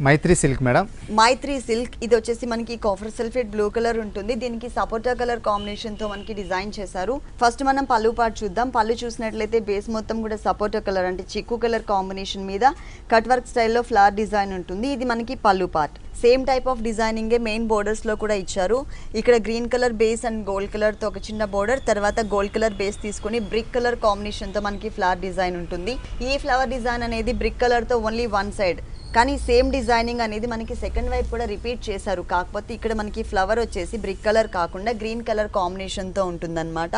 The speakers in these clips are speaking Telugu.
మైత్రి సిల్క్ మేడం. మైత్రి సిల్క్ ఇది వచ్చేసి మనకి కాపర్ సల్ఫేట్ బ్లూ కలర్ ఉంటుంది. దీనికి సపోటా కలర్ కాంబినేషన్ తో మనకి డిజైన్ చేశారు. ఫస్ట్ మనం పళ్ళు పార్ట్ చూద్దాం. పళ్ళు చూసినట్లయితే బేస్ మొత్తం కూడా సపోటా కలర్ అంటే చిక్కు కలర్ కాంబినేషన్ మీద కట్ వర్క్ స్టైల్లో ఫ్లవర్ డిజైన్ ఉంటుంది. ఇది మనకి పళ్ళు పార్ట్. సేమ్ టైప్ ఆఫ్ డిజైనింగే మెయిన్ బోర్డర్స్ లో కూడా ఇచ్చారు. ఇక్కడ green colour base and gold colour తో ఒక చిన్న బోర్డర్, తర్వాత గోల్డ్ కలర్ బేస్ తీసుకుని బ్రిక్ కలర్ కాంబినేషన్ తో మనకి ఫ్లవర్ డిజైన్ ఉంటుంది. ఈ ఫ్లవర్ డిజైన్ అనేది బ్రిక్ కలర్ తో ఓన్లీ వన్ సైడ్, కానీ సేమ్ డిజైనింగ్ అనేది మనకి సెకండ్ వైపు కూడా రిపీట్ చేశారు. కాకపోతే ఇక్కడ మనకి ఫ్లవర్ వచ్చేసి బ్రిక్ కలర్ కాకుండా గ్రీన్ కలర్ కాంబినేషన్తో ఉంటుందన్నమాట.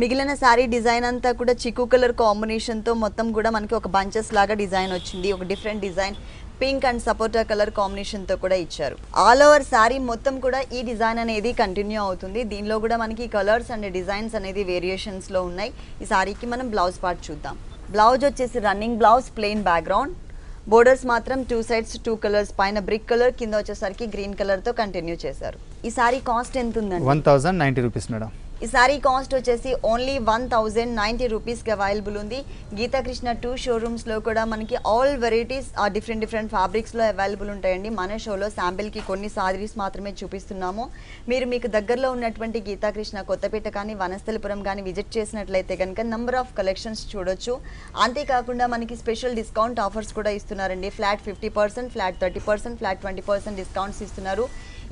మిగిలిన శారీ డిజైన్ అంతా కూడా చిక్కు కలర్ కాంబినేషన్తో మొత్తం కూడా మనకి ఒక బంచెస్ లాగా డిజైన్ వచ్చింది. ఒక different design pink and sapota colour కాంబినేషన్తో కూడా ఇచ్చారు. ఆల్ ఓవర్ శారీ మొత్తం కూడా ఈ డిజైన్ అనేది కంటిన్యూ అవుతుంది. దీనిలో కూడా మనకి కలర్స్ అండ్ డిజైన్స్ అనేది వేరియేషన్స్లో ఉన్నాయి. ఈ శారీకి మనం బ్లౌజ్ పార్ట్ చూద్దాం. బ్లౌజ్ వచ్చేసి running blouse, plain background, borders మాత్రం 2 sides 2 కలర్స్, పైన బ్రిక్ కలర్, కింద వచ్చేసరికి గ్రీన్ కలర్ తో కంటిన్యూ చేశారు. ఈ సారీ కాస్ట్ ఎంత ఉందండి? 1090 రూపీస్ మేడం. ఈ సారీ కాస్ట్ వచ్చేసి ఓన్లీ 1090 రూపీస్కి అవైలబుల్ ఉంది. గీతాకృష్ణ 2 షోరూమ్స్లో కూడా మనకి ఆల్ వెరైటీస్ డిఫరెంట్ ఫ్యాబ్రిక్స్లో అవైలబుల్ ఉంటాయండి. మన షోలో శాంపిల్కి కొన్ని సారీస్ మాత్రమే చూపిస్తున్నాము. మీకు దగ్గరలో ఉన్నటువంటి గీతాకృష్ణ కొత్తపేట కానీ వనస్థలిపురం కానీ విజిట్ చేసినట్లయితే కనుక నెంబర్ ఆఫ్ కలెక్షన్స్ చూడొచ్చు. అంతేకాకుండా మనకి స్పెషల్ డిస్కౌంట్ ఆఫర్స్ కూడా ఇస్తున్నారండి. ఫ్లాట్ 50%, ఫ్లాట్ 30%, ఫ్లాట్ 20% డిస్కౌంట్స్ ఇస్తున్నారు.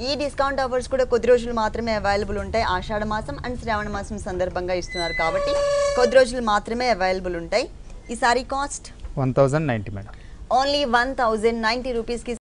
ఈ డిస్కౌంట్ ఆఫర్స్ కూడా కొద్ది రోజులు మాత్రమే అవైలబుల్ ఉంటాయి. ఆషాఢ మాసం అండ్ శ్రావణ మాసం సందర్భంగా ఇస్తున్నారు కాబట్టి కొద్ది రోజులు మాత్రమే అవైలబుల్ ఉంటాయి. ఈ సారీ కాస్ట్ 1090 మేడం. ఓన్లీ 1090 రూపీస్కి